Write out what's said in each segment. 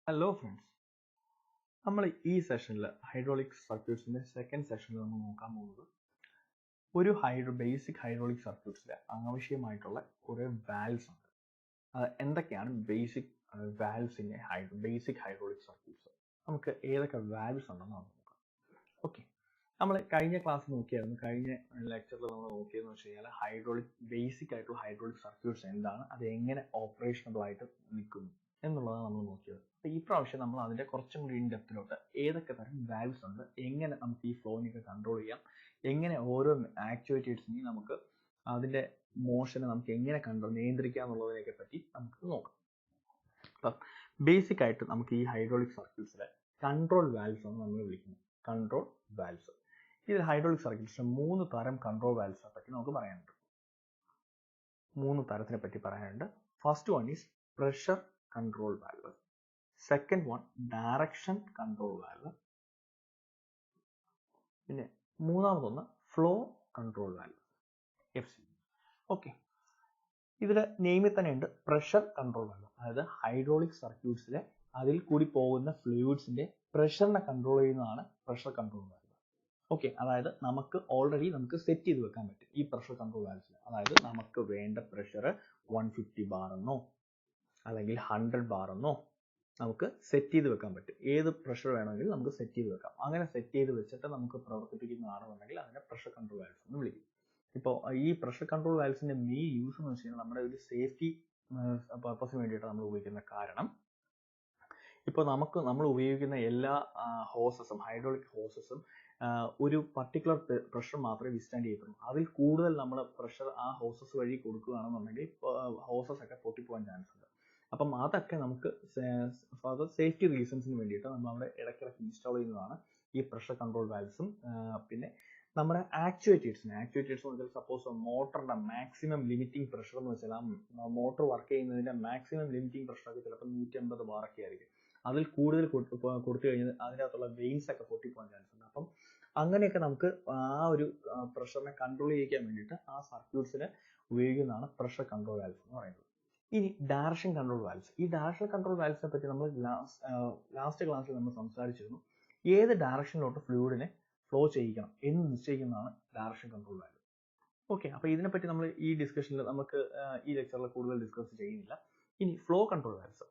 Hello friends, നമ്മൾ ഈ സെഷനിൽ ഹൈഡ്രോളിക് സർക്യൂട്ട്സിന്റെ സെക്കൻഡ് സെഷനിൽ നമ്മൾ നോക്കാൻ പോകുന്നത് ഒരു ബേസിക് ഹൈഡ്രോളിക് സർക്യൂട്ട്സിൽ ആവശ്യമായിട്ടുള്ള കുറേ വാൽവ്സ് ഉണ്ട്. എന്തൊക്കെയാണ് basic valves in basic hydraulic circuits? നമുക്ക് ഏതൊക്കെ വാൽവ്സ് ഉണ്ടെന്ന് നോക്കാം. ഓക്കെ, നമ്മൾ കഴിഞ്ഞ ക്ലാസ് നോക്കിയായിരുന്നു. കഴിഞ്ഞ ലെക്ചറിൽ നമ്മൾ നോക്കിയതെന്ന് വെച്ച് കഴിഞ്ഞാൽ ബേസിക് ആയിട്ടുള്ള ഹൈഡ്രോളിക് സർക്യൂട്ട്സ് എന്താണ്, അത് എങ്ങനെ ഓപ്പറേഷണബിൾ ആയിട്ട് നിൽക്കുന്നു എന്നുള്ളതാണ് നമ്മൾ നോക്കിയത്. അപ്പോൾ ഈ പ്രാവശ്യം നമ്മൾ അതിന്റെ കുറച്ചും കൂടി ഇൻ ഡെപ്തിലോട്ട് ഏതൊക്കെ തരം വാൽവ്സ് ഉണ്ട്, എങ്ങനെ നമുക്ക് ഈ ഫ്ലോയിനൊക്കെ കൺട്രോൾ ചെയ്യാം, എങ്ങനെ ഓരോ ആക്ച്വേറ്റേഴ്സിനെയും നമുക്ക് അതിന്റെ മോഷനെ നമുക്ക് എങ്ങനെ നിയന്ത്രിക്കാം എന്നുള്ളതിനെ പറ്റി നമുക്ക് നോക്കാം. അപ്പം ബേസിക് ആയിട്ട് നമുക്ക് ഈ ഹൈഡ്രോളിക് സർക്യൂട്ട്സിലെ കൺട്രോൾ വാൽവ്സ് ആണ് നമ്മൾ വിളിക്കുന്നത്. Control valves. ഇതിൽ ഹൈഡ്രോളിക് സർക്യൂട്ട്സിലെ 3 തരം കൺട്രോൾ വാൽവ്സിനെ പറ്റി നമുക്ക് പറയാനുണ്ട്. 3 തരത്തിനെ പറ്റി പറയാനുണ്ട്. First one is pressure control valve, second one direction control valve, പിന്നെ മൂന്നാമതൊന്ന് flow control valve, FC. Okay, ഇതിൽ നെയിമിൽ തന്നെ ഉണ്ട് പ്രഷർ കൺട്രോൾ വാൽവ്. അതായത് ഹൈഡ്രോളിക് സർക്യൂട്ട്സിലെ അതിൽ കൂടി പോകുന്ന ഫ്ലൂയിഡ്സിന്റെ പ്രഷറിനെ കൺട്രോൾ ചെയ്യുന്നതാണ് പ്രഷർ കൺട്രോൾ വാൽവ്. ഓക്കെ, അതായത് നമുക്ക് സെറ്റ് ചെയ്ത് വെക്കാൻ പറ്റും ഈ പ്രഷർ കൺട്രോൾ വാൽവ്സിൽ. അതായത് നമുക്ക് വേണ്ട പ്രഷർ 150 ബാർ എന്നോ അല്ലെങ്കിൽ 100 ബാർ എന്നോ നമുക്ക് സെറ്റ് ചെയ്ത് വെക്കാൻ പറ്റും. ഏത് പ്രഷർ വേണമെങ്കിലും നമുക്ക് സെറ്റ് ചെയ്ത് വെക്കാം. അങ്ങനെ സെറ്റ് ചെയ്ത് വെച്ചിട്ട് നമുക്ക് പ്രവർത്തിപ്പിക്കുന്നതാണെന്നുണ്ടെങ്കിൽ അതിനെ പ്രഷർ കൺട്രോൾ വാൽവ്സ് എന്ന് വിളിക്കും. ഇപ്പോൾ ഈ പ്രഷർ കൺട്രോൾ വാൽവ്സിന്റെ മെയിൻ യൂസ് എന്ന് വെച്ച് കഴിഞ്ഞാൽ നമ്മുടെ ഒരു സേഫ്റ്റി പർപ്പസിന് വേണ്ടിയിട്ട് നമ്മൾ ഉപയോഗിക്കുന്ന കാരണം, ഇപ്പോൾ നമ്മൾ ഉപയോഗിക്കുന്ന എല്ലാ ഹോസസും ഹൈഡ്രോളിക് ഹോസസും ഒരു പർട്ടിക്കുലർ പ്രഷർ മാത്രമേ വിസ്റ്റാൻഡ് ചെയ്യത്തുള്ളൂ. അതിൽ കൂടുതൽ നമ്മൾ പ്രഷർ ആ ഹോസസ് വഴി കൊടുക്കുകയാണെന്നുണ്ടെങ്കിൽ ഹോസസ് ഒക്കെ പൊട്ടിപ്പോകാൻ ചാൻസ് ഉണ്ട്. അപ്പം അതൊക്കെ നമുക്ക് സേഫ്റ്റി റീസൺസിന് വേണ്ടിയിട്ട് നമ്മൾ അവിടെ ഇടയ്ക്കിടയ്ക്ക് ഇൻസ്റ്റാൾ ചെയ്യുന്നതാണ് ഈ പ്രഷർ കൺട്രോൾ വാൽവ്സും. പിന്നെ നമ്മുടെ ആക്ച്വേറ്റേഴ്സ് എന്ന് വെച്ചാൽ സപ്പോസ് മോട്ടറിന്റെ മാക്സിമം ലിമിറ്റിംഗ് പ്രഷർ എന്ന് വെച്ചാൽ ആ മോട്ടർ വർക്ക് ചെയ്യുന്നതിന്റെ മാക്സിമം ലിമിറ്റിംഗ് പ്രഷർ ഒക്കെ ചിലപ്പോൾ 150 ബാർ ഒക്കെ ആയിരിക്കും. അതിൽ കൂടുതൽ കൊടുത്തു കഴിഞ്ഞാൽ അതിനകത്തുള്ള വെയിൻസ് ഒക്കെ പൊട്ടിപ്പോകാൻ ചാൻസ് ഉണ്ട്. അപ്പം അങ്ങനെയൊക്കെ നമുക്ക് ആ ഒരു പ്രഷറിനെ കൺട്രോൾ ചെയ്യിക്കാൻ വേണ്ടിയിട്ട് ആ സർക്യൂട്ട്സിന് ഉപയോഗിക്കുന്നതാണ് പ്രഷർ കൺട്രോൾ വാൽവ്സ് എന്ന് പറയുന്നത്. ഇനി ഡയറക്ഷൻ കൺട്രോൾ വാൽവ്സ്. ഈ ഡയറക്ഷൻ കൺട്രോൾ വാൽവ്സിനെ പറ്റി നമ്മൾ ലാസ്റ്റ് ക്ലാസ്സിൽ നമ്മൾ സംസാരിച്ചിരുന്നു. ഏത് ഡയറക്ഷനിലോട്ട് ഫ്ലൂയിഡിനെ ഫ്ലോ ചെയ്യിക്കണം എന്ന് നിശ്ചയിക്കുന്നതാണ് ഡയറക്ഷൻ കൺട്രോൾ വാൽവ്. ഓക്കെ, അപ്പോൾ ഇതിനെപ്പറ്റി നമ്മൾ ഈ ഡിസ്കഷനിൽ നമുക്ക് ഈ ലെക്ചറിൽ കൂടുതൽ ഡിസ്കസ് ചെയ്യുന്നില്ല. ഇനി flow control valves.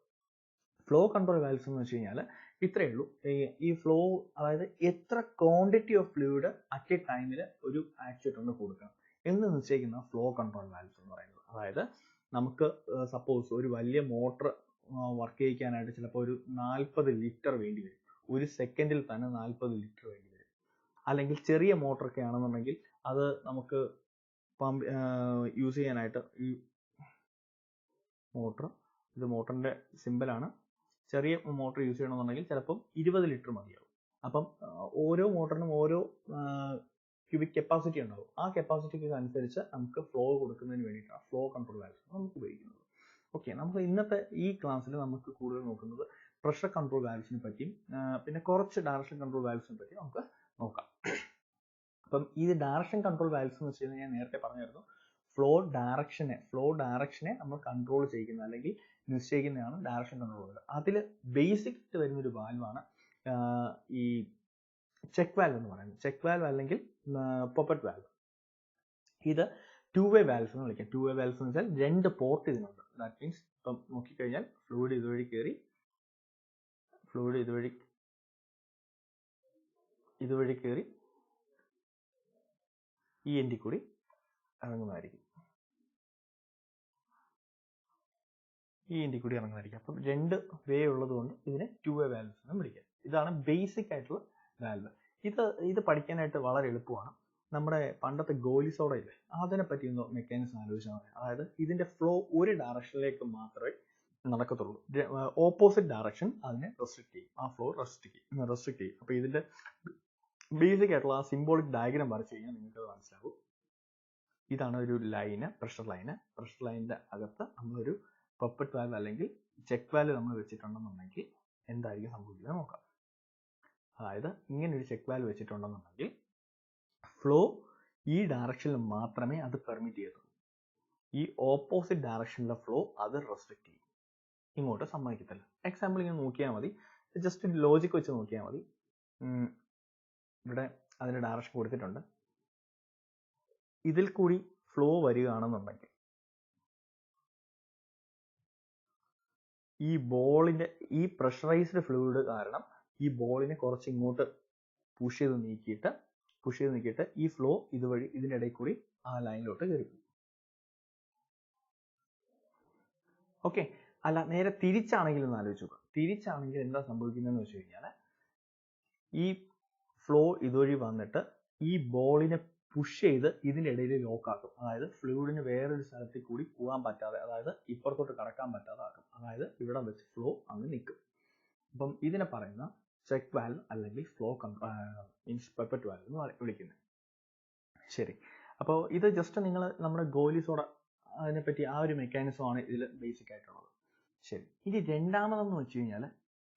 Flow control valves എന്ന് വെച്ച് കഴിഞ്ഞാൽ ഇത്രയേ ഉള്ളൂ. ഈ ഫ്ലോ, അതായത് എത്ര quantity of fluid at A ടൈമിൽ ഒരു ആക്ച്വേറ്ററിന് കൊടുക്കണം എന്ന് നിശ്ചയിക്കുന്ന ഫ്ലോ കൺട്രോൾ വാൽവ്സ് എന്ന് പറയുന്നത്. അതായത് നമുക്ക് സപ്പോസ് ഒരു വലിയ മോട്ടർ വർക്ക് ചെയ്യിക്കാനായിട്ട് ചിലപ്പോൾ ഒരു 40 ലിറ്റർ വേണ്ടി വരും. ഒരു സെക്കൻഡിൽ തന്നെ 40 ലിറ്റർ വേണ്ടി വരും. അല്ലെങ്കിൽ ചെറിയ മോട്ടറൊക്കെ ആണെന്നുണ്ടെങ്കിൽ അത് നമുക്ക് യൂസ് ചെയ്യാനായിട്ട് ഈ ഇത് മോട്ടറിന്റെ സിമ്പിളാണ്. ചെറിയ മോട്ടർ യൂസ് ചെയ്യണമെന്നുണ്ടെങ്കിൽ ചിലപ്പം 20 ലിറ്റർ മതിയാവും. അപ്പം ഓരോ മോട്ടറിനും ഓരോ ക്യൂബിക് കപ്പാസിറ്റി ഉണ്ടാവും. ആ കപ്പാസിറ്റിക്ക് അനുസരിച്ച് നമുക്ക് ഫ്ലോ കൊടുക്കുന്നതിന് വേണ്ടിയിട്ടാണ് ഫ്ലോ കൺട്രോൾ വാൽവ്സ് നമുക്ക് ഉപയോഗിക്കുന്നത്. ഓക്കെ, നമുക്ക് ഇന്നത്തെ ഈ ക്ലാസ്സിൽ നമുക്ക് കൂടുതൽ നോക്കുന്നത് പ്രഷർ കൺട്രോൾ വാൽവ്സിനെ പറ്റിയും പിന്നെ കുറച്ച് ഡയറക്ഷൻ കൺട്രോൾ വാൽവ്സിനെ പറ്റി നമുക്ക് നോക്കാം. അപ്പം ഈ ഡയറക്ഷൻ കൺട്രോൾ വാൽവ്സ് എന്ന് വെച്ച് കഴിഞ്ഞാൽ ഞാൻ നേരത്തെ പറഞ്ഞായിരുന്നു, ഫ്ലോ ഡയറക്ഷനെ നമ്മൾ കൺട്രോൾ ചെയ്യുന്ന അല്ലെങ്കിൽ നിശ്ചയിക്കുന്നതാണ് ഡയറക്ഷൻ കൺട്രോൾ വാൽവ്. അതിൽ ബേസിക് വരുന്നൊരു വാൽവാണ് ഈ ചെക്ക് വാൽവ് എന്ന് പറയുന്നത്. ചെക്ക് വാൽവ് അല്ലെങ്കിൽ പോപ്പറ്റ് വാൽവ്. ഇത് 2-വേ വാൽവ്സ് എന്ന് വിളിക്കാം. 2-വേ വാൽവ്സ് എന്ന് വെച്ചാൽ 2 പോർട്ട് ഇതിനുണ്ട്. ദാറ്റ് മീൻസ് ഇപ്പം നോക്കിക്കഴിഞ്ഞാൽ ഫ്ലൂയിഡ് ഇതുവഴി കയറി ഈ എൻഡിൽ കൂടി ഇറങ്ങുന്നതായിരിക്കും. അപ്പം 2 വേ ഉള്ളത് കൊണ്ട് ഇതിനെ 2-വേ വാൽവ്സ് എന്ന് വിളിക്കാം. ഇതാണ് ബേസിക് ആയിട്ടുള്ള വാൽവ്. ഇത് പഠിക്കാനായിട്ട് വളരെ എളുപ്പമാണ്. നമ്മുടെ പണ്ടത്തെ ഗോലി സോഡ ഇല്ലേ, അതിനെ പറ്റി ഒന്ന് മെക്കാനിസം ആലോചിച്ചാൽ മതി. അതായത് ഇതിന്റെ ഫ്ലോ ഒരു ഡയറക്ഷനിലേക്ക് മാത്രമേ നടക്കത്തുള്ളൂ. ഓപ്പോസിറ്റ് ഡയറക്ഷൻ അതിനെ റെസ്ട്രിക്ട് ചെയ്യും. ആ ഫ്ലോ റെസ്ട്രിക്ട് ചെയ്യും. അപ്പൊ ഇതിന്റെ ബേസിക് ആയിട്ടുള്ള ആ സിംബോളിക് ഡയഗ്രാം വരച്ചു കഴിഞ്ഞാൽ നിങ്ങൾക്ക് മനസ്സിലാവും. ഇതാണ് ഒരു ലൈന്, പ്രഷർ ലൈനിന്റെ അകത്ത് നമ്മളൊരു പോപ്പറ്റ് വാൽവ് അല്ലെങ്കിൽ ചെക്ക് വാൽവ് നമ്മൾ വെച്ചിട്ടുണ്ടെന്നുണ്ടെങ്കിൽ എന്തായിരിക്കും സംഭവിക്കുന്നത് നോക്കാം. അതായത് ഇങ്ങനെ ഒരു ചെക്ക് വാൽവ് വെച്ചിട്ടുണ്ടെന്നുണ്ടെങ്കിൽ ഫ്ലോ ഈ ഡയറക്ഷനിൽ മാത്രമേ അത് പെർമിറ്റ് ചെയ്യത്തുള്ളൂ. ഈ ഓപ്പോസിറ്റ് ഡയറക്ഷനിലെ ഫ്ലോ അത് റെസ്ട്രിക്ട് ചെയ്യും. ഇങ്ങോട്ട് സമ്മതിക്കത്തില്ല. എക്സാമ്പിൾ ഇങ്ങനെ നോക്കിയാൽ മതി, ജസ്റ്റ് ലോജിക് വെച്ച് നോക്കിയാൽ മതി. ഇവിടെ അതിൻ്റെ ഡയറക്ഷൻ കൊടുത്തിട്ടുണ്ട്. ഇതിൽ കൂടി ഫ്ലോ വരികയാണെന്നുണ്ടെങ്കിൽ ഈ ബോളിന്റെ ഈ പ്രഷറൈസ്ഡ് ഫ്ലൂയിഡ് കാരണം ഈ ബോളിനെ കുറച്ച് ഇങ്ങോട്ട് പുഷ് ചെയ്ത് നീക്കിയിട്ട് ഈ ഫ്ലോ ഇതുവഴി ഇതിൻ്റെ ഇടയിൽ കൂടി ആ ലൈനിലോട്ട് കയറി. ഓക്കെ, അല്ല നേരെ തിരിച്ചാണെങ്കിൽ ഒന്ന് ആലോചിച്ച് നോക്കുക. തിരിച്ചാണെങ്കിൽ എന്താ സംഭവിക്കുന്നതെന്ന് വെച്ച് കഴിഞ്ഞാൽ ഈ ഫ്ലോ ഇതുവഴി വന്നിട്ട് ഈ ബോളിനെ പുഷ് ചെയ്ത് ഇതിൻ്റെ ഇടയിൽ ലോക്ക് ആക്കും. അതായത് ഫ്ലൂയിഡിന് വേറൊരു സ്ഥലത്തിൽ കൂടി പോകാൻ പറ്റാതെ, അതായത് ഇപ്പുറത്തോട്ട് കടക്കാൻ പറ്റാതെ ആക്കും. അതായത് ഇവിടെ വെച്ച് ഫ്ലോ അങ്ങ് നിൽക്കും. അപ്പം ഇതിനെ പറയുന്ന ചെക്ക് വാൽവ് അല്ലെങ്കിൽ ഫ്ലോ മീൻസ് പെപ്പറ്റ് വാൽവ് എന്ന് വിളിക്കുന്നത്. ശരി, അപ്പോൾ ഇത് ജസ്റ്റ് നിങ്ങൾ നമ്മുടെ ഗോലി സോഡ അതിനെപ്പറ്റി ആ ഒരു മെക്കാനിസമാണ് ഇതിൽ ബേസിക് ആയിട്ടുള്ളത്. ശരി, ഇനി രണ്ടാമതെന്ന് വെച്ച് കഴിഞ്ഞാൽ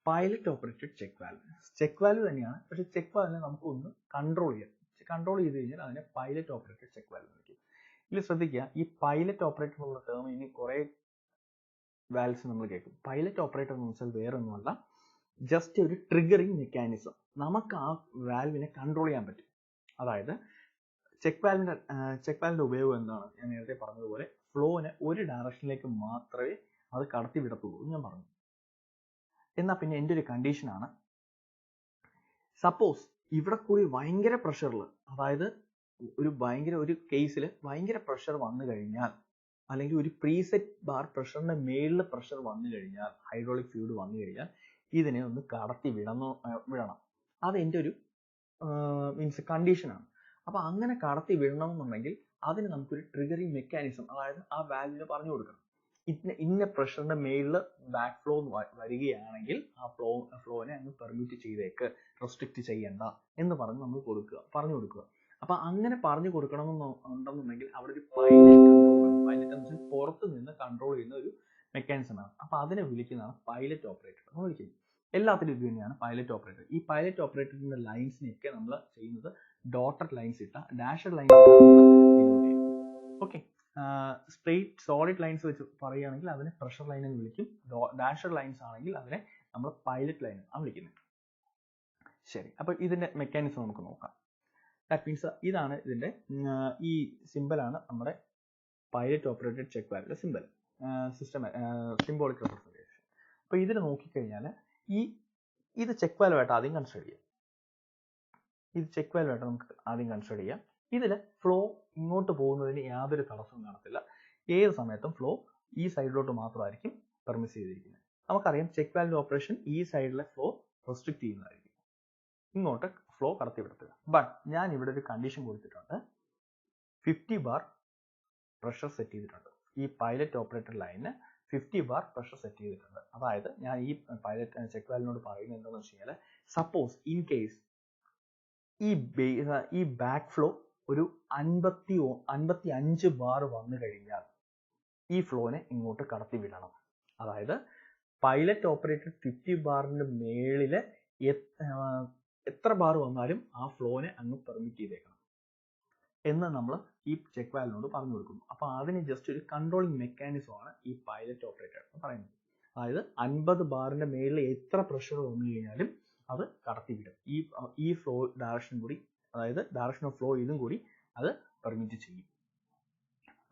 pilot operated check valve. Check valve തന്നെയാണ്, പക്ഷെ ചെക്ക് വാൽവിനെ നമുക്കൊന്ന് കൺട്രോൾ ചെയ്ത് കഴിഞ്ഞാൽ അതിനെ പൈലറ്റ് ഓപ്പറേറ്റഡ് ചെക്ക് വാൽവ് എന്ന് വിളിക്കും. ഇതിൽ ശ്രദ്ധിക്കുക, ഈ പൈലറ്റ് ഓപ്പറേറ്റർ എന്നുള്ള ടേം ഇനി കുറേ വാൽവ്സ് നമ്മൾ കേൾക്കും. പൈലറ്റ് ഓപ്പറേറ്റർ എന്ന് വെച്ചാൽ വേറെ ഒന്നുമല്ല, ജസ്റ്റ് ഒരു ട്രിഗറിങ് മെക്കാനിസം. നമുക്ക് ആ വാൽവിനെ കൺട്രോൾ ചെയ്യാൻ പറ്റും. അതായത് ചെക്ക് വാൽവിന്റെ ഉപയോഗം എന്താണ്? ഞാൻ നേരത്തെ പറഞ്ഞതുപോലെ ഫ്ലോനെ ഒരു ഡയറക്ഷനിലേക്ക് മാത്രമേ അത് കടത്തി വിടത്തുള്ളൂ ഞാൻ പറഞ്ഞു. എന്നാൽ പിന്നെ എൻ്റെ ഒരു കണ്ടീഷനാണ്, സപ്പോസ് ഇവിടെ കൂടി ഭയങ്കര പ്രഷറിൽ, അതായത് ഒരു കേസിൽ ഭയങ്കര പ്രഷർ വന്നു കഴിഞ്ഞാൽ, അല്ലെങ്കിൽ ഒരു പ്രീസെറ്റ് ബാർ പ്രഷറിന്റെ മേളിൽ പ്രഷർ വന്നു കഴിഞ്ഞാൽ, ഹൈഡ്രോളിക് ഫ്ലൂയിഡ് വന്നു കഴിഞ്ഞാൽ ഇതിനെ ഒന്ന് കടത്തി വിടണം. അത് എൻ്റെ ഒരു മീൻസ് കണ്ടീഷനാണ്. അപ്പോൾ അങ്ങനെ കടത്തി വിടണമെന്നുണ്ടെങ്കിൽ അതിന് നമുക്കൊരു ട്രിഗറിങ് മെക്കാനിസം, അതായത് ആ വാൽവിന് പറഞ്ഞു കൊടുക്കണം, ഇന്ന പ്രഷറിന്റെ മേളിൽ ബാക്ക് ഫ്ലോ വരികയാണെങ്കിൽ ആ ഫ്ലോനെ അങ്ങ് പെർമിറ്റ് ചെയ്തേക്ക്, റെസ്ട്രിക്റ്റ് ചെയ്യണ്ട എന്ന് പറഞ്ഞ് നമ്മൾ പറഞ്ഞു കൊടുക്കുക. അപ്പൊ അങ്ങനെ പറഞ്ഞു കൊടുക്കണമെന്നുണ്ടെന്നുണ്ടെങ്കിൽ അവിടെ ഒരു പൈലറ്റ് എന്ന് വെച്ചാൽ പുറത്ത് നിന്ന് കൺട്രോൾ ചെയ്യുന്ന ഒരു മെക്കാനിസമാണ്. അപ്പൊ അതിനെ വിളിക്കുന്നതാണ് പൈലറ്റ് ഓപ്പറേറ്റർ എന്ന് വിളിക്കുന്നത്. എല്ലാത്തിലും ഇത് തന്നെയാണ് പൈലറ്റ് ഓപ്പറേറ്റർ. ഈ പൈലറ്റ് ഓപ്പറേറ്ററിന്റെ ലൈൻസിനെയൊക്കെ നമ്മൾ ചെയ്യുന്നത് ഡോട്ടഡ് ലൈൻസ് ഇട്ട, dashed lines okay. Straight solid lines വെച്ച് പറയുകയാണെങ്കിൽ അതിനെ പ്രഷർ ലൈൻ എന്ന് വിളിക്കും. ഡാഷഡ് ലൈൻസ് ആണെങ്കിൽ അതിനെ നമ്മൾ പൈലറ്റ് ലൈൻ ആണ് വിളിക്കുന്നത്. ശരി, അപ്പൊ ഇതിന്റെ മെക്കാനിസം നമുക്ക് നോക്കാം. ദാറ്റ് മീൻസ് ഇതാണ് ഇതിന്റെ ഈ സിമ്പിളാണ് നമ്മുടെ പൈലറ്റ് ഓപ്പറേറ്റഡ് ചെക്ക് വാൽവിന്റെ സിമ്പിൾ സിംബോളിക് റെപ്രസെന്റേഷൻ. അപ്പൊ ഇതിൽ നോക്കിക്കഴിഞ്ഞാൽ ഇത് ചെക്ക് വാൽവായിട്ട് ആദ്യം കൺസിഡർ ചെയ്യാം. ഇതിൽ ഫ്ലോ ഇങ്ങോട്ട് പോകുന്നതിന് യാതൊരു തടസ്സവും കാണത്തില്ല. ഏത് സമയത്തും ഫ്ലോ ഈ സൈഡിലോട്ട് മാത്രമായിരിക്കും പെർമിറ്റ് ചെയ്തിരിക്കുന്നത്. നമുക്കറിയാം ചെക്ക് വാൽവ് ഓപ്പറേഷൻ ഈ സൈഡിലെ ഫ്ലോ റെസ്ട്രിക്ട് ചെയ്യുന്നതായിരിക്കും, ഇങ്ങോട്ട് ഫ്ലോ കടത്തിവിടത്തില്ല. ബട്ട് ഞാൻ ഇവിടെ ഒരു കണ്ടീഷൻ കൊടുത്തിട്ടുണ്ട്, 50 ബാർ പ്രഷർ സെറ്റ് ചെയ്തിട്ടുണ്ട്. ഈ പൈലറ്റ് ഓപ്പറേറ്റർ ലൈനിന് 50 ബാർ പ്രഷർ സെറ്റ് ചെയ്തിട്ടുണ്ട്. അതായത് ഞാൻ ഈ പൈലറ്റ് ചെക്ക് വാൽവിനോട് പറയുന്നത് എന്താണെന്ന് വെച്ച് കഴിഞ്ഞാൽ, സപ്പോസ് ഇൻ കേസ് ഈ ബാക്ക് ഫ്ലോ ഒരു 55 ബാർ വന്നു കഴിഞ്ഞാൽ ഈ ഫ്ലോനെ ഇങ്ങോട്ട് കടത്തി വിടണം. അതായത് പൈലറ്റ് ഓപ്പറേറ്റഡ് 50 ബാറിന്റെ മേളില് എത്ര ബാർ വന്നാലും ആ ഫ്ലോനെ അങ്ങ് പെർമിറ്റ് ചെയ്തേക്കണം എന്ന് നമ്മൾ ഈ ചെക്ക് വാൽവിനോട് പറഞ്ഞു കൊടുക്കുന്നു. അപ്പൊ അതിന് ജസ്റ്റ് ഒരു കൺട്രോളിങ് മെക്കാനിസമാണ് ഈ പൈലറ്റ് ഓപ്പറേറ്റർ എന്ന് പറയുന്നത്. അതായത് 50 ബാറിന്റെ മേളിൽ എത്ര പ്രഷർ വന്നു കഴിഞ്ഞാലും അത് കടത്തിവിടും. ഈ ഫ്ലോ ഡയറക്ഷൻ കൂടി, അതായത് ഡയറക്ഷൻ ഓഫ് ഫ്ലോ ഇതും കൂടി അത് പെർമിറ്റ് ചെയ്യും.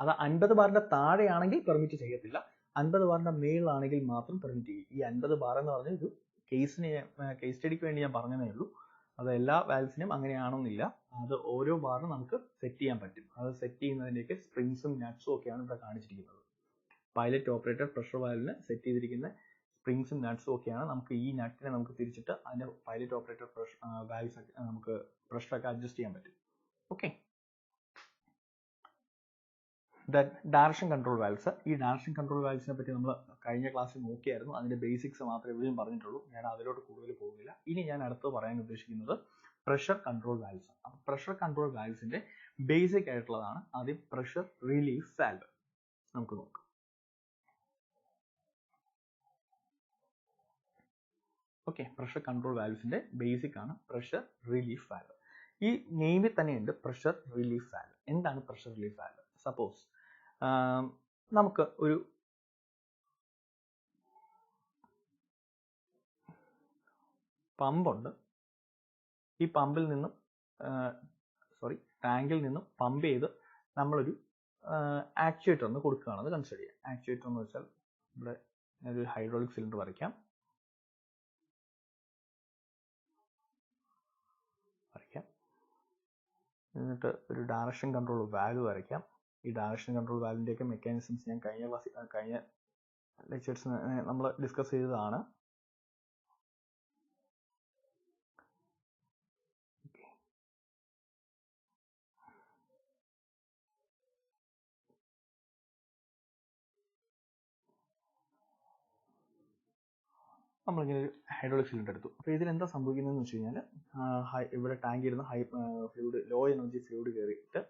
അത് 50 ബാറിന്റെ താഴെയാണെങ്കിൽ പെർമിറ്റ് ചെയ്യത്തില്ല, 50 ബാറിന്റെ മേളിലാണെങ്കിൽ മാത്രം പെർമിറ്റ് ചെയ്യും. ഈ 50 ബാർ എന്ന് പറഞ്ഞ ഒരു കേസ് സ്റ്റഡിക്ക് വേണ്ടി ഞാൻ പറഞ്ഞതേ ഉള്ളൂ. അത് എല്ലാ വാൽവ്സിനും അങ്ങനെയാണെന്നില്ല. അത് ഓരോ ബാറും നമുക്ക് സെറ്റ് ചെയ്യാൻ പറ്റും. അത് സെറ്റ് ചെയ്യുന്നതിൻ്റെയൊക്കെ സ്പ്രിങ്സും നട്ട്സും ഒക്കെയാണ് ഇവിടെ കാണിച്ചിരിക്കുന്നത്. പൈലറ്റ് ഓപ്പറേറ്റർ പ്രഷർ വാൽവിന് സെറ്റ് ചെയ്തിരിക്കുന്ന സ്പ്രിങ്സും നട്ട്സും ഒക്കെയാണ്. നമുക്ക് ഈ നട്ടിനെ നമുക്ക് തിരിച്ചിട്ട് അതിന്റെ പൈലറ്റ് ഓപ്പറേറ്റർ വാൽവ്സ് നമുക്ക് പ്രഷറൊക്കെ അഡ്ജസ്റ്റ് ചെയ്യാൻ പറ്റും. Okay, direction control valves. ഈ ഡയറക്ഷൻ കൺട്രോൾ വാൽവ്സിനെ പറ്റി നമ്മൾ കഴിഞ്ഞ ക്ലാസ്സിൽ നോക്കിയായിരുന്നു. അതിന്റെ ബേസിക്സ് മാത്രമേ ഇവിടെയും പറഞ്ഞിട്ടുള്ളൂ. ഞാൻ അതിലോട്ട് കൂടുതൽ പോകുന്നില്ല. ഇനി ഞാൻ അടുത്ത് പറയാൻ ഉദ്ദേശിക്കുന്നത് പ്രഷർ കൺട്രോൾ വാൽവ്സ് ആണ്. അപ്പോൾ പ്രഷർ കൺട്രോൾ വാൽവ്സിന്റെ ബേസിക് ആയിട്ടുള്ളതാണ് ആദ്യം പ്രഷർ റിലീഫ് വാൽവ്. നമുക്ക് നോക്കാം. ഓക്കെ, പ്രഷർ കൺട്രോൾ വാൽവ്സിന്റെ ബേസിക് ആണ് പ്രഷർ റിലീഫ് വാൽവ്. ഈ നെയിമിൽ തന്നെയുണ്ട് പ്രഷർ റിലീഫ് വാൽവ്. എന്താണ് പ്രഷർ റിലീഫ് വാൽവ്? സപ്പോസ് നമുക്ക് ഒരു പമ്പുണ്ട്. ഈ പമ്പിൽ നിന്നും ടാങ്കിൽ നിന്നും പമ്പ് ചെയ്ത് നമ്മളൊരു ആക്ച്വേറ്റർ ഒന്ന് കൊടുക്കുകയാണെന്ന് കൺസിഡർ ചെയ്യാം. ആക്ച്വേറ്റർ എന്ന് വെച്ചാൽ ഇവിടെ ഒരു ഹൈഡ്രോളിക് സിലിണ്ടർ വരയ്ക്കാം. എന്നിട്ട് ഒരു ഡയറക്ഷൻ കൺട്രോൾ വാൽവ് വരയ്ക്കാം. ഈ ഡയറക്ഷൻ കൺട്രോൾ വാൽവിൻ്റെയൊക്കെ മെക്കാനിസംസ് ഞാൻ കഴിഞ്ഞ ലെക്ചേഴ്സ് നമ്മൾ ഡിസ്കസ് ചെയ്തതാണ്. നമ്മളിങ്ങനെ ഒരു ഹൈഡ്രോളിക് സിലിണ്ടർ എടുത്തു. അപ്പോൾ ഇതിലെന്താ സംഭവിക്കുന്നതെന്ന് വെച്ച് കഴിഞ്ഞാൽ ഇവിടെ ടാങ്കിൽ ഇരുന്ന് ഫ്ലൂയിഡ് ലോ എനർജി ഫ്ലൂയിഡ് കയറിയിട്ട്,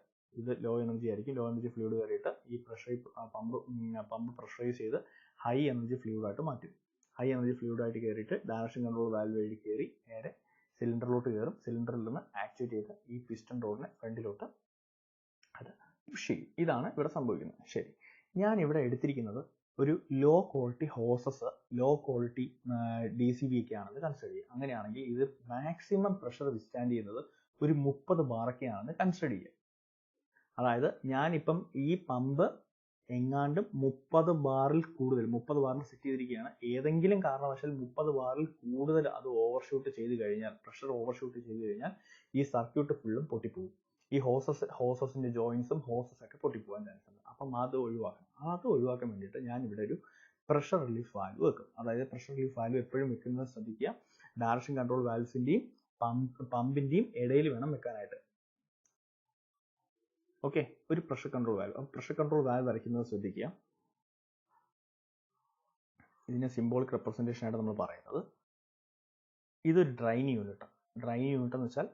ഇത് ലോ എനർജി ആയിരിക്കും, ലോ എനർജി ഫ്ലൂയിഡ് കയറിയിട്ട് ഈ പമ്പ് പ്രഷറൈസ് ചെയ്ത് ഹൈ എനർജി ഫ്ലൂയിഡായിട്ട് മാറ്റും. ഹൈ എനർജി ഫ്ലൂയിഡായിട്ട് കയറിയിട്ട് ഡയറക്ഷൻ കൺട്രോൾ വാൽവ് വഴി കയറി നേരെ സിലിണ്ടറിലോട്ട് കയറും. സിലിണ്ടറിൽ നിന്ന് ആക്ച്വേറ്റ് ചെയ്ത് ഈ പിസ്റ്റൺ റോഡിനെ ഫ്രണ്ടിലോട്ട് അത് പുഷ് ചെയ്യും. ഇതാണ് ഇവിടെ സംഭവിക്കുന്നത്. ശരി, ഞാൻ ഇവിടെ എടുത്തിരിക്കുന്നത് ഒരു low quality hoses, low quality DCB ഒക്കെ ആണെന്ന് കൺസിഡർ ചെയ്യുക. അങ്ങനെയാണെങ്കിൽ ഇത് മാക്സിമം പ്രഷർ വിസ്റ്റാൻഡ് ചെയ്യുന്നത് ഒരു 30 ബാറൊക്കെ ആണെന്ന് കൺസിഡർ ചെയ്യുക. അതായത് ഞാനിപ്പം ഈ പമ്പ് എങ്ങാണ്ടും 30 ബാറിൽ കൂടുതൽ, 30 ബാറിൽ സെറ്റ് ചെയ്തിരിക്കുകയാണ്. ഏതെങ്കിലും കാരണവശാൽ 30 ബാറിൽ കൂടുതൽ അത് ഓവർഷൂട്ട് ചെയ്ത് കഴിഞ്ഞാൽ, പ്രഷർ ഓവർഷൂട്ട് ചെയ്ത് കഴിഞ്ഞാൽ ഈ സർക്യൂട്ട് ഫുള്ളും പൊട്ടിപ്പോകും. ഈ ഹോസസിന്റെ ജോയിൻസും ഹോസസ് ഒക്കെ പൊട്ടിപ്പോകാൻ ചാൻസ് ഉണ്ട്. അപ്പം അത് ഒഴിവാക്കാൻ വേണ്ടിയിട്ട് ഞാൻ ഇവിടെ ഒരു പ്രഷർ റിലീഫ് വാൽവ് വെക്കും. അതായത് പ്രഷർ റിലീഫ് വാൽവ് എപ്പോഴും വെക്കുന്നത് ശ്രദ്ധിക്കുക, ഡയറക്ഷൻ കൺട്രോൾ വാൽവ്സിന്റെയും പമ്പിന്റെയും ഇടയിൽ വേണം വെക്കാനായിട്ട്. ഓക്കെ, ഒരു pressure control valve. Pressure control valve വരയ്ക്കുന്നത് ശ്രദ്ധിക്കുക. ഇതിനെ സിംബോളിക് റെപ്രസെന്റേഷൻ ആയിട്ട് നമ്മൾ പറയുന്നത്, ഇതൊരു ഡ്രൈൻ യൂണിറ്റ്. ഡ്രൈൻ യൂണിറ്റ് എന്ന് വെച്ചാൽ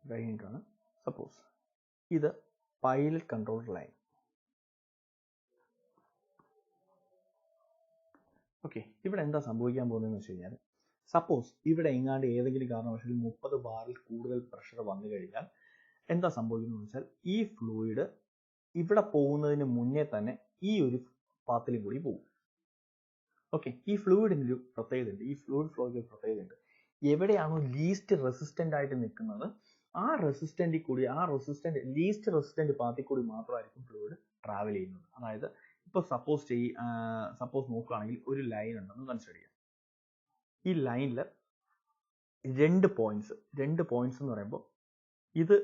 ഡ്രൈൻ യൂണിറ്റ് ആണ്. സപ്പോസ് ഇത് പൈലറ്റ് കൺട്രോൾ ലൈൻ. ഓക്കെ, ഇവിടെ എന്താ സംഭവിക്കാൻ പോകുന്നതെന്ന് വെച്ച് കഴിഞ്ഞാൽ, സപ്പോസ് ഇവിടെ എങ്ങാണ്ട് ഏതെങ്കിലും കാരണവശാൽ 30 ബാറിൽ കൂടുതൽ പ്രഷർ വന്നു കഴിഞ്ഞാൽ എന്താ സംഭവിക്കുന്നതെന്ന് വെച്ചാൽ, ഈ ഫ്ലൂയിഡ് ഇവിടെ പോകുന്നതിന് മുന്നേ തന്നെ ഈ ഒരു പാത്തിലും കൂടി പോകും. ഓക്കെ, ഈ ഫ്ലൂയിഡിന് ഒരു പ്രത്യേകതയുണ്ട്. ഈ ഫ്ലൂയിഡ് ഫ്ലോയ്ക്ക് ഒരു പ്രത്യേകതയുണ്ട്. എവിടെയാണോ ലീസ്റ്റ് റെസിസ്റ്റന്റ് ആയിട്ട് നിൽക്കുന്നത് ആ റെസിസ്റ്റന്റിൽ കൂടി, ലീസ്റ്റ് റെസിസ്റ്റന്റ് പാത്തിൽ കൂടി മാത്രമായിരിക്കും ഫ്ലൂയിഡ് ട്രാവൽ ചെയ്യുന്നത്. അതായത് ഇപ്പോൾ സപ്പോസ് നോക്കുകയാണെങ്കിൽ ഒരു ലൈൻ ഉണ്ടെന്ന് കൺസിഡർ ചെയ്യാം. ഈ ലൈനിൽ രണ്ട് പോയിന്റ്സ് എന്ന് പറയുമ്പോൾ ഇത്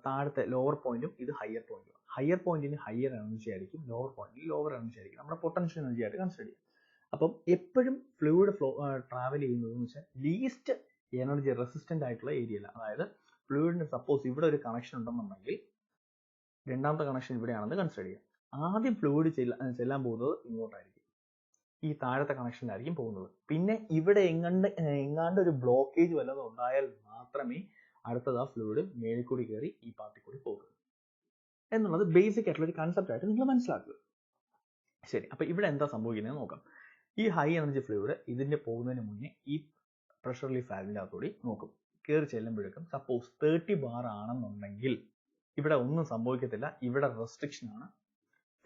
താഴത്തെ ലോവർ പോയിന്റും ഇത് ഹയർ പോയിന്റും. ഹയർ പോയിന്റിന് ഹയർ എനർജി ആയിരിക്കും, ലോവർ പോയിന്റിന് ലോവർ എനർജി ആയിരിക്കും. നമ്മുടെ പൊട്ടൻഷ്യൽ എനർജി ആയിട്ട് കൺസിഡർ ചെയ്യാം. അപ്പം എപ്പോഴും ഫ്ലൂയിഡ് ട്രാവൽ ചെയ്യുന്നത് എന്ന് വെച്ചാൽ ലീസ്റ്റ് എനർജി റെസിസ്റ്റന്റ് ആയിട്ടുള്ള ഏരിയയില്ല. അതായത് ഫ്ലൂയിഡിന് സപ്പോസ് ഇവിടെ ഒരു കണക്ഷൻ ഉണ്ടെന്നുണ്ടെങ്കിൽ രണ്ടാമത്തെ കണക്ഷൻ ഇവിടെയാണെന്ന് കൺസിഡർ ചെയ്യാം. ആദ്യം ഫ്ലൂയിഡ് ചെല്ലാൻ പോകുന്നത് ഇങ്ങോട്ടായിരിക്കും, ഈ താഴത്തെ കണക്ഷനിലായിരിക്കും പോകുന്നത്. പിന്നെ ഇവിടെ എങ്ങാണ്ട് ഒരു ബ്ലോക്കേജ് വല്ലതും ഉണ്ടായാൽ മാത്രമേ അടുത്തത് ആ ഫ്ലൂയിഡ് മേളിൽ കൂടി കയറി ഈ പാർട്ടിൽ കൂടി പോകുള്ളൂ എന്നുള്ളത് ബേസിക് ആയിട്ടുള്ള ഒരു കൺസെപ്റ്റ് ആയിട്ട് നിങ്ങൾ മനസ്സിലാക്കുക. ശരി, അപ്പൊ ഇവിടെ എന്താ സംഭവിക്കുന്നത് നോക്കാം. ഈ ഹൈ എനർജി ഫ്ലൂയിഡ് ഇതിന്റെ പോകുന്നതിന് മുന്നേ ഈ പ്രഷർ റിലീഫ് വാൽവിന്റെ അകത്തോടി നോക്കും. കയറി ചെല്ലുമ്പോഴേക്കും സപ്പോസ് 30 ബാർ ആണെന്നുണ്ടെങ്കിൽ ഇവിടെ ഒന്നും സംഭവിക്കത്തില്ല. ഇവിടെ റെസ്ട്രിക്ഷൻ ആണ്.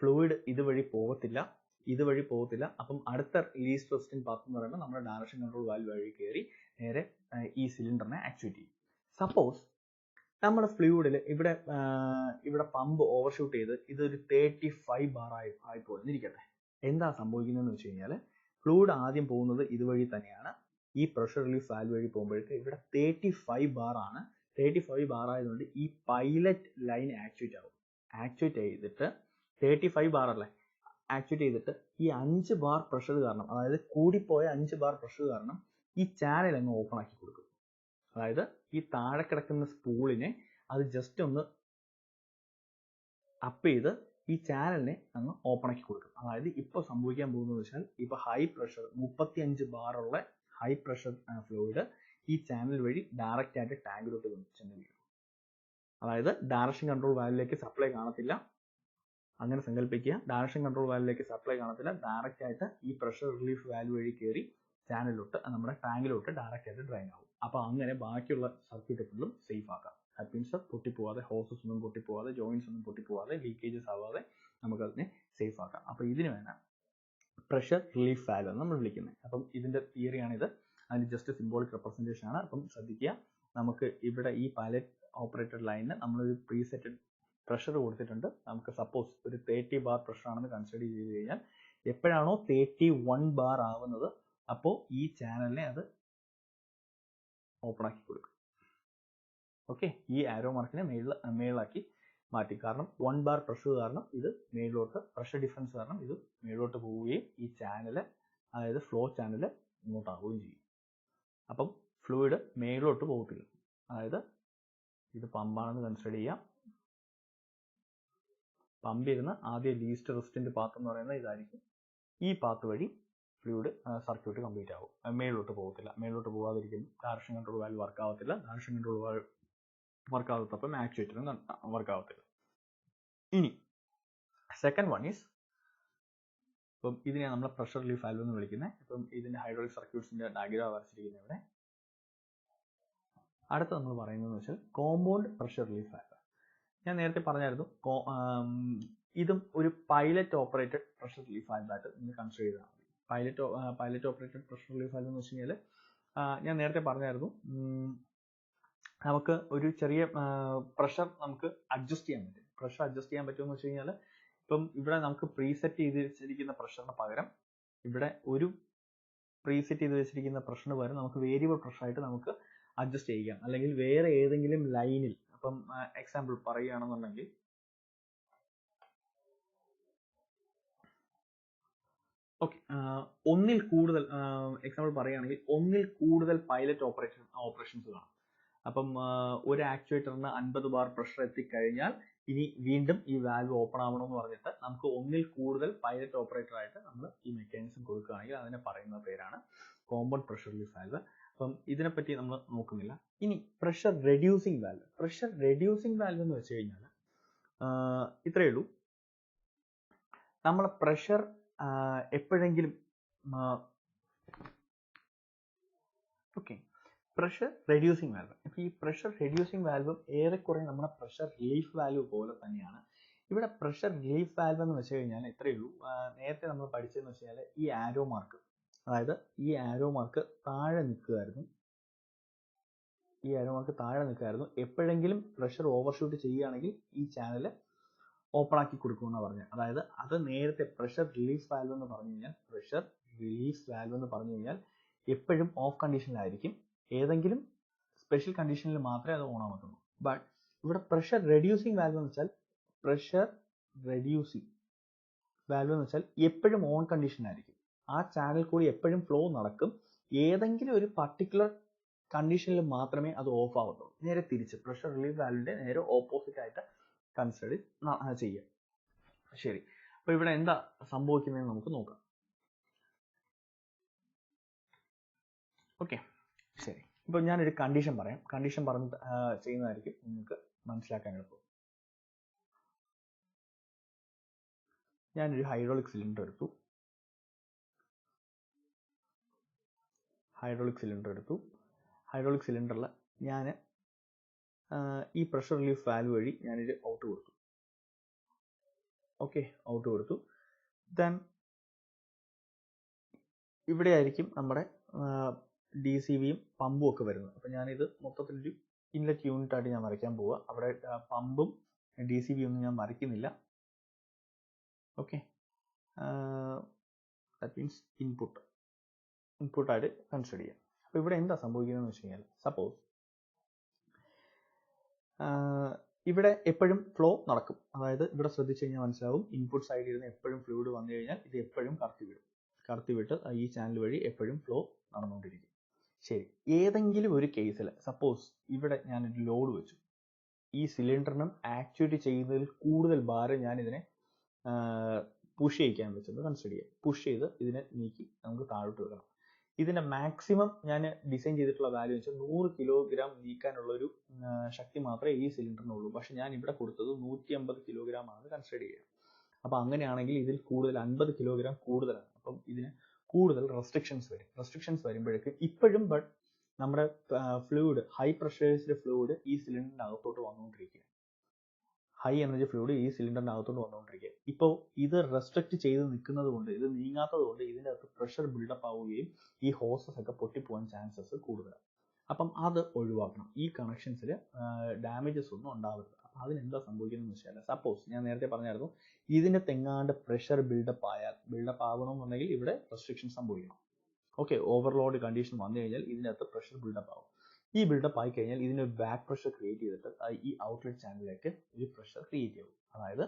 ഫ്ലൂയിഡ് ഇതുവഴി പോകത്തില്ല. അപ്പം അടുത്ത ലീസ്റ്റ് റെസിസ്റ്റന്റ് പാത്ത് എന്ന് പറയുമ്പോൾ നമ്മുടെ ഡയറക്ഷൻ കൺട്രോൾ വാൽവ് വഴി കയറി നേരെ ഈ സിലിണ്ടറിനെ ആക്ച്വേറ്റ് ചെയ്യും. സപ്പോസ് നമ്മുടെ ഫ്ലൂയിഡിൽ ഇവിടെ പമ്പ് ഓവർഷൂട്ട് ചെയ്ത് ഇതൊരു 35 ബാർ ആയി പോയെന്നിരിക്കട്ടെ. എന്താ സംഭവിക്കുന്നതെന്ന് വെച്ച് കഴിഞ്ഞാൽ, ഫ്ലൂയിഡ് ആദ്യം പോകുന്നത് ഇതുവഴി തന്നെയാണ്. ഈ പ്രഷർ റിലീഫ് വാൽവ് വഴി പോകുമ്പോഴേക്ക് ഇവിടെ 35 ബാർ ആണ്. 35 ബാർ ആയതുകൊണ്ട് ഈ പൈലറ്റ് ലൈൻ ആക്ച്വേറ്റ് ആവും. ആക്ച്വേറ്റ് ചെയ്തിട്ട് 35 ബാർ അല്ലേ, ആക്ച്വേറ്റ് ചെയ്തിട്ട് ഈ 5 ബാർ പ്രഷർ കാരണം, അതായത് കൂടിപ്പോയ 5 ബാർ പ്രഷർ കാരണം ഈ ചാനൽ അങ്ങ് ഓപ്പൺ ആക്കി കൊടുക്കും. അതായത് ഈ താഴെ കിടക്കുന്ന സ്പൂളിനെ അത് ജസ്റ്റ് ഒന്ന് അപ്പ് ചെയ്ത് ഈ ചാനലിനെ അങ്ങ് ഓപ്പൺ ആക്കി കൊടുക്കും. അതായത് ഇപ്പോൾ സംഭവിക്കാൻ പോകുന്നത് വെച്ചാൽ, ഇപ്പൊ ഹൈ പ്രഷർ 35 ബാറുള്ള ഹൈ പ്രഷർ ഫ്ലൂയിഡ് ഈ ചാനൽ വഴി ഡയറക്റ്റ് ആയിട്ട് ടാങ്കിലോട്ട് ചെന്ന് വീഴും. അതായത് ഡയറക്ഷൻ കൺട്രോൾ വാൽവിലേക്ക് സപ്ലൈ കാണത്തില്ല. അങ്ങനെ സങ്കല്പിക്കുക, ഡയറക്ഷൻ കൺട്രോൾ വാൽവിലേക്ക് സപ്ലൈ കാണത്തില്ല. ഡയറക്റ്റ് ആയിട്ട് ഈ പ്രഷർ റിലീഫ് വാൽവ് വഴി കയറി ചാനലിലോട്ട് നമ്മുടെ ടാങ്കിലോട്ട് ഡയറക്റ്റ് ആയിട്ട് ഡ്രെയിൻ ആവും. അപ്പോൾ അങ്ങനെ ബാക്കിയുള്ള സർക്യൂട്ട് ഫുള്ളും സേഫ് ആക്കാം. ദാറ്റ് മീൻസ് പൊട്ടിപ്പോവാതെ, ഹോസസ് ഒന്നും പൊട്ടിപ്പോവാതെ, ജോയിൻസ് ഒന്നും പൊട്ടിപ്പോവാതെ, ലീക്കേജസ് ആവാതെ നമുക്കതിനെ സേഫ് ആക്കാം. അപ്പോൾ ഇതിന് വേണം പ്രഷർ റിലീഫ് വാൽവ് എന്ന് നമ്മൾ വിളിക്കുന്നത്. അപ്പം ഇതിന്റെ തിയറിയാണിത്. അതിന് ജസ്റ്റ് സിംബോളിക് റെപ്രസെന്റേഷൻ ആണ്. അപ്പം ശ്രദ്ധിക്കുക, നമുക്ക് ഇവിടെ ഈ പൈലറ്റ് ഓപ്പറേറ്റഡ് ലൈനിന് നമ്മളൊരു പ്രീസെറ്റഡ് പ്രഷർ കൊടുത്തിട്ടുണ്ട്. നമുക്ക് സപ്പോസ് ഒരു 30 ബാർ പ്രഷർ ആണെന്ന് കൺസിഡർ ചെയ്ത് കഴിഞ്ഞാൽ എപ്പോഴാണോ 31 ബാർ ആവുന്നത് അപ്പോൾ ഈ ചാനലിനെ അത് ഓപ്പൺ ആക്കി കൊടുക്കും. ഓക്കെ, ഈ ആരോ മാർക്കിനെ മേളിലാക്കി മാറ്റി. കാരണം 1 ബാർ പ്രഷർ കാരണം ഇത് മേളിലോട്ട്, പ്രഷർ ഡിഫറൻസ് കാരണം ഇത് മേളിലോട്ട് പോവുകയും ഈ ചാനല്, അതായത് ഫ്ലോ ചാനല് ഇങ്ങോട്ടാവുകയും ചെയ്യും. അപ്പം ഫ്ലൂയിഡ് മേളിലോട്ട് പോകത്തില്ല. അതായത് ഇത് പമ്പാണെന്ന് കൺസിഡർ ചെയ്യാം. പമ്പ് ഇരുന്ന് ആദ്യം ലീസ്റ്റ് റെസിസ്റ്റന്റ് പാത്ത് എന്ന് പറയുന്നത് ഇതായിരിക്കും. ഈ പാത്ത് വഴി ഫ്ലൂയിഡ് സർക്യൂട്ട് കംപ്ലീറ്റ് ആവും. മേളിലോട്ട് പോകത്തില്ല. മേളിലോട്ട് പോകാതിരിക്കും ഡയറക്ഷൻ കൺട്രോൾ വാൽവ് വർക്ക് ആവത്തില്ല. ഡയറക്ഷൻ കൺട്രോൾ വാൽവ് വർക്ക് ആവാത്തപ്പം ആക്ച്വേറ്ററും വർക്ക് ആവത്തില്ല. ഇനി സെക്കൻഡ് വൺ ഈസ്, ഇപ്പം ഇതിനെ നമ്മൾ പ്രഷർ റിലീഫ് വാൽവ് എന്ന് വിളിക്കുന്നത്. ഇപ്പം ഇതിന്റെ ഹൈഡ്രോളിക് സർക്യൂട്ട്സിന്റെ ഡയഗ്രാം വരച്ചിരിക്കുന്നത് ഇവിടെ. അടുത്ത നമ്മൾ പറയുന്നതെന്ന് വെച്ചാൽ കോമ്പൗണ്ട് പ്രഷർ റിലീഫ് വാൽവ്. ഞാൻ നേരത്തെ പറഞ്ഞായിരുന്നു, ഇതും ഒരു pilot operated pressure relief valve ആയിട്ട് നിങ്ങൾ കൺസിഡർ ചെയ്താൽ മതി. Pilot operated pressure relief valve എന്ന് വെച്ച് കഴിഞ്ഞാൽ ഞാൻ നേരത്തെ പറഞ്ഞായിരുന്നു, നമുക്ക് ഒരു ചെറിയ പ്രഷർ നമുക്ക് അഡ്ജസ്റ്റ് ചെയ്യാൻ പറ്റും. പ്രഷർ അഡ്ജസ്റ്റ് ചെയ്യാൻ പറ്റുമെന്ന് വെച്ച് കഴിഞ്ഞാൽ, ഇപ്പം ഇവിടെ നമുക്ക് പ്രീസെറ്റ് ചെയ്ത് വെച്ചിരിക്കുന്ന പ്രഷറിന് പകരം ഇവിടെ ഒരു പ്രീസെറ്റ് ചെയ്ത് വെച്ചിരിക്കുന്ന പ്രഷറിന് പകരം നമുക്ക് വേരിയബിൾ പ്രഷറായിട്ട് നമുക്ക് അഡ്ജസ്റ്റ് ചെയ്യാം. അല്ലെങ്കിൽ വേറെ ഏതെങ്കിലും ലൈനിൽ, അപ്പം എക്സാമ്പിൾ പറയുകയാണെന്നുണ്ടെങ്കിൽ ഓക്കെ, ഒന്നിൽ കൂടുതൽ എക്സാമ്പിൾ പറയുകയാണെങ്കിൽ ഒന്നിൽ കൂടുതൽ പൈലറ്റ് ഓപ്പറേഷൻസ് കാണും. അപ്പം ഒരു ആക്ച്വേറ്ററിന് 50 ബാർ പ്രഷർ എത്തിക്കഴിഞ്ഞാൽ ഇനി വീണ്ടും ഈ വാൽവ് ഓപ്പൺ ആവണമെന്ന് പറഞ്ഞിട്ട് നമുക്ക് ഒന്നിൽ കൂടുതൽ പൈലറ്റ് ഓപ്പറേറ്റർ ആയിട്ട് നമ്മൾ ഈ മെക്കാനിസം കൊടുക്കുകയാണെങ്കിൽ അതിനെ പറയുന്ന പേരാണ് കോമ്പൗണ്ട് പ്രഷർ റിലീഫ് വാൽവ്. അപ്പം ഇതിനെപ്പറ്റി നമ്മൾ നോക്കുന്നില്ല. ഇനി pressure reducing valve. Pressure reducing valve എന്ന് വെച്ച് കഴിഞ്ഞാൽ ഇത്രയേ ഉള്ളൂ. നമ്മൾ പ്രഷർ എപ്പോഴെങ്കിലും ഓക്കെ, പ്രഷർ റെഡ്യൂസിങ് വാൽവ്. ഇപ്പൊ ഈ പ്രഷർ റെഡ്യൂസിങ് വാൽവും ഏറെക്കുറെ നമ്മുടെ പ്രഷർ റിലീഫ് വാൽവ് പോലെ തന്നെയാണ്. ഇവിടെ പ്രഷർ റിലീഫ് വാൽവ് എന്ന് വെച്ച് കഴിഞ്ഞാൽ ഇത്രയേ ഉള്ളൂ. നേരത്തെ നമ്മൾ പഠിച്ചതെന്ന് വെച്ച് കഴിഞ്ഞാൽ ഈ ആരോ മാർക്ക്, അതായത് ഈ ആരോ മാർക്ക് താഴെ നിൽക്കുമായിരുന്നു. ഈ ആരോ മാർക്ക് താഴെ നിൽക്കുമായിരുന്നു. എപ്പോഴെങ്കിലും പ്രഷർ ഓവർഷൂട്ട് ചെയ്യുകയാണെങ്കിൽ ഈ ചാനൽ ഓപ്പൺ ആക്കി കൊടുക്കുമെന്നാണ് പറഞ്ഞത്. അതായത് അത് നേരത്തെ പ്രഷർ റിലീഫ് വാൽവ് എന്ന് പറഞ്ഞു കഴിഞ്ഞാൽ, പ്രഷർ റിലീഫ് വാൽവ് എന്ന് പറഞ്ഞു കഴിഞ്ഞാൽ എപ്പോഴും ഓഫ് കണ്ടീഷനിലായിരിക്കും. ഏതെങ്കിലും സ്പെഷ്യൽ കണ്ടീഷനിൽ മാത്രമേ അത് ഓൺ ആവത്തുള്ളൂ. ബട്ട് ഇവിടെ പ്രഷർ റെഡ്യൂസിങ് വാൽവ് എന്ന് വെച്ചാൽ, പ്രഷർ റെഡ്യൂസിങ് വാൽവ് എന്ന് വെച്ചാൽ എപ്പോഴും ഓൺ കണ്ടീഷനായിരിക്കും. ആ ചാനൽ കൂടി എപ്പോഴും ഫ്ലോ നടക്കും. ഏതെങ്കിലും ഒരു പർട്ടിക്കുലർ കണ്ടീഷനിൽ മാത്രമേ അത് ഓഫ് ആവത്തുള്ളൂ. നേരെ തിരിച്ച് പ്രഷർ റിലീഫ് വാൽവിന്റെ നേരെ ഓപ്പോസിറ്റ് ആയിട്ട് കൺസിഡർ ചെയ്യുക. ശരി, അപ്പൊ ഇവിടെ എന്താ സംഭവിക്കുന്നതെന്ന് നമുക്ക് നോക്കാം. ഓക്കെ, ശരി. ഇപ്പൊ ഞാനൊരു കണ്ടീഷൻ പറയാം. കണ്ടീഷൻ പറഞ്ഞ് ചെയ്യുന്നതായിരിക്കും നിങ്ങൾക്ക് മനസ്സിലാക്കാൻ എളുപ്പം. ഞാനൊരു ഹൈഡ്രോളിക് സിലിണ്ടർ എടുത്തു. ഹൈഡ്രോളിക് സിലിണ്ടറിൽ ഞാൻ ഈ പ്രഷർ റിലീഫ് വാൽവ് വഴി ഞാനൊരു ഔട്ട് കൊടുത്തു. ഓക്കെ, ഔട്ട് കൊടുത്തു. ദെൻ ഇവിടെ ആയിരിക്കും നമ്മുടെ DCVയും പമ്പും ഒക്കെ വരുന്നത്. അപ്പം ഞാനിത് മൊത്തത്തിലൊരു ഇൻലെറ്റ് യൂണിറ്റ് ആയിട്ട് ഞാൻ വരയ്ക്കാൻ പോവുക. അവിടെ പമ്പും DCVയും ഒന്നും ഞാൻ വരയ്ക്കുന്നില്ല. ഓക്കെ, ദാറ്റ് മീൻസ് ഇൻപുട്ടായിട്ട് കൺസിഡർ ചെയ്യാം. അപ്പോൾ ഇവിടെ എന്താ സംഭവിക്കുന്നതെന്ന് വെച്ച് കഴിഞ്ഞാൽ, സപ്പോസ് ഇവിടെ എപ്പോഴും ഫ്ലോ നടക്കും. അതായത് ഇവിടെ ശ്രദ്ധിച്ചു കഴിഞ്ഞാൽ മനസ്സിലാവും, ഇൻപുട്ട് സൈഡിൽ ഇരുന്ന് എപ്പോഴും ഫ്ലൂയിഡ് വന്നു കഴിഞ്ഞാൽ ഇത് എപ്പോഴും കടത്തിവിട്ട് ഈ ചാനൽ വഴി എപ്പോഴും ഫ്ലോ നടന്നുകൊണ്ടിരിക്കും. ശരി, ഏതെങ്കിലും ഒരു കേസിൽ സപ്പോസ് ഇവിടെ ഞാനൊരു ലോഡ് വെച്ചു. ഈ സിലിണ്ടറിനും ആക്ച്വേറ്റ് ചെയ്യുന്നതിൽ കൂടുതൽ ഭാരം ഞാൻ ഇതിനെ പുഷ് ചെയ്യിക്കാൻ വെച്ചെന്ന് കൺസിഡർ ചെയ്യാം. പുഷ് ചെയ്ത് ഇതിനെ നീക്കി നമുക്ക് താഴോട്ട് വെക്കണം. ഇതിന്റെ മാക്സിമം ഞാൻ ഡിസൈൻ ചെയ്തിട്ടുള്ള വാല്യൂ വെച്ചാൽ 100 കിലോഗ്രാം നീക്കാനുള്ള ഒരു ശക്തി മാത്രമേ ഈ സിലിണ്ടറിനുള്ളൂ. പക്ഷെ ഞാൻ ഇവിടെ കൊടുത്തത് 150 കിലോഗ്രാം ആണ് കൺസിഡർ ചെയ്യുക. അപ്പൊ അങ്ങനെയാണെങ്കിൽ ഇതിൽ കൂടുതൽ 50 കിലോഗ്രാം കൂടുതലാണ്. അപ്പം ഇതിന് കൂടുതൽ റെസ്ട്രിക്ഷൻസ് വരും. റെസ്ട്രിക്ഷൻസ് വരുമ്പോഴേക്ക് ഇപ്പോഴും ബട്ട് നമ്മുടെ ഫ്ലൂയിഡ്, ഹൈ പ്രഷറൈസ്ഡ് ഫ്ലൂയിഡ് ഈ സിലിണ്ടറിന്റെ അകത്തോട്ട് വന്നുകൊണ്ടിരിക്കുക. ഹൈ എനർജി ഫ്ലൂയിഡ് ഈ സിലിണ്ടറിന്റെ അകത്തോട്ട് വന്നുകൊണ്ടിരിക്കുക. ഇപ്പോൾ ഇത് റെസ്ട്രിക്ട് ചെയ്ത് നിൽക്കുന്നത് കൊണ്ട്, ഇത് നീങ്ങാത്തത് കൊണ്ട് ഇതിൻ്റെ അകത്ത് പ്രഷർ ബിൽഡപ്പ് ആവുകയും ഈ ഹോസസ് ഒക്കെ പൊട്ടിപ്പോകാൻ ചാൻസസ് കൂടുതലാണ്. അപ്പം അത് ഒഴിവാക്കണം. ഈ കണക്ഷൻസിൽ ഡാമേജസ് ഒന്നും ഉണ്ടാവരുത്. അപ്പം അതിനെന്താ സംഭവിക്കുന്നതെന്ന് വെച്ചാൽ, സപ്പോസ് ഞാൻ നേരത്തെ പറഞ്ഞായിരുന്നു, ഇതിൻ്റെ തെങ്ങാണ്ട് പ്രഷർ ബിൽഡപ്പ് ആവണമെന്നുണ്ടെങ്കിൽ ഇവിടെ റെസ്ട്രിക്ഷൻ സംഭവിക്കണം. ഓക്കെ, ഓവർലോഡ് കണ്ടീഷൻ വന്നു കഴിഞ്ഞാൽ ഇതിനകത്ത് പ്രഷർ ബിൽഡപ്പ് ആവും. ഈ ബിൽഡപ്പ് ആയി കഴിഞ്ഞാൽ ഇതിനൊരു ബാക്ക് പ്രഷർ ക്രിയേറ്റ് ചെയ്തിട്ട് ഈ ഔട്ട്ലെറ്റ് ചാനലിലേക്ക് ഒരു പ്രഷർ ക്രിയേറ്റ് ആവും. അതായത്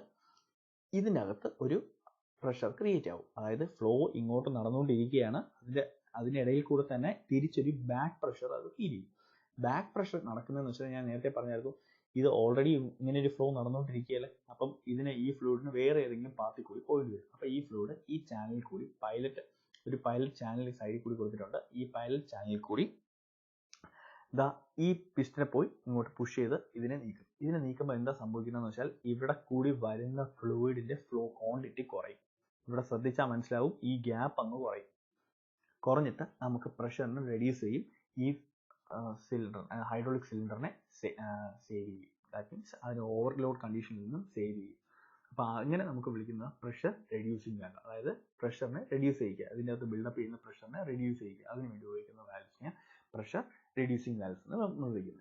ഇതിനകത്ത് ഒരു പ്രഷർ ക്രിയേറ്റ് ആവും. അതായത് ഫ്ലോ ഇങ്ങോട്ട് നടന്നുകൊണ്ടിരിക്കുകയാണ്, അതിനിടയിൽ കൂടെ തന്നെ തിരിച്ചൊരു ബാക്ക് പ്രഷർ അത് ഫീൽ ചെയ്യും. ബാക്ക് പ്രഷർ നടക്കുന്നതെന്ന് വെച്ചാൽ ഞാൻ നേരത്തെ പറഞ്ഞായിരുന്നു, ഇത് ഓൾറെഡി ഇങ്ങനെ ഒരു ഫ്ലോ നടന്നുകൊണ്ടിരിക്കുകയല്ലേ. അപ്പം ഈ ഫ്ലൂയിഡിന് വേറെ ഏതെങ്കിലും പാർട്ടിൽ കൂടി പോയിന്റ് വരും. അപ്പം ഈ ഫ്ലൂയിഡ് ഈ ചാനലിൽ കൂടി ഒരു പൈലറ്റ് ചാനൽ സൈഡിൽ കൂടി കൊടുത്തിട്ടുണ്ട്. ഈ പൈലറ്റ് ചാനലിൽ കൂടി ഈ പിസ്റ്റനെ പോയി ഇങ്ങോട്ട് പുഷ് ചെയ്ത് ഇതിനെ നീക്കും. ഇതിനെ നീക്കുമ്പോൾ എന്താ സംഭവിക്കുന്നതെന്ന് വെച്ചാൽ, ഇവിടെ കൂടി വരുന്ന ഫ്ലൂയിഡിന്റെ ഫ്ലോ ക്വാണ്ടിറ്റി കുറയും. ഇവിടെ ശ്രദ്ധിച്ചാൽ മനസ്സിലാവും, ഈ ഗ്യാപ്പ് അങ്ങ് കുറയും. കുറഞ്ഞിട്ട് നമുക്ക് പ്രഷറിനെ റെഡ്യൂസ് ചെയ്യും. ഈ സിലിണ്ടർ, ഹൈഡ്രോളിക് സിലിണ്ടറിനെ സേവ് ചെയ്യും. ദാറ്റ് മീൻസ് അതിന് ഓവർലോഡ് കണ്ടീഷനിൽ നിന്നും സേവ് ചെയ്യും. അപ്പോൾ അങ്ങനെ നമുക്ക് വിളിക്കുന്ന പ്രഷർ റെഡ്യൂസിങ് വാൽവ്. അതായത് പ്രഷറിനെ റെഡ്യൂസ് ചെയ്യിക്കുക, അതിൻ്റെ അകത്ത് ബിൽഡപ്പ് ചെയ്യുന്ന പ്രഷറിനെ റെഡ്യൂസ് ചെയ്യുക. അതിന് വേണ്ടി ഉപയോഗിക്കുന്ന വാൽവ്സിനെ പ്രഷർ റെഡ്യൂസിങ് വാൽവ്സ് എന്ന് വിളിക്കുന്നത്.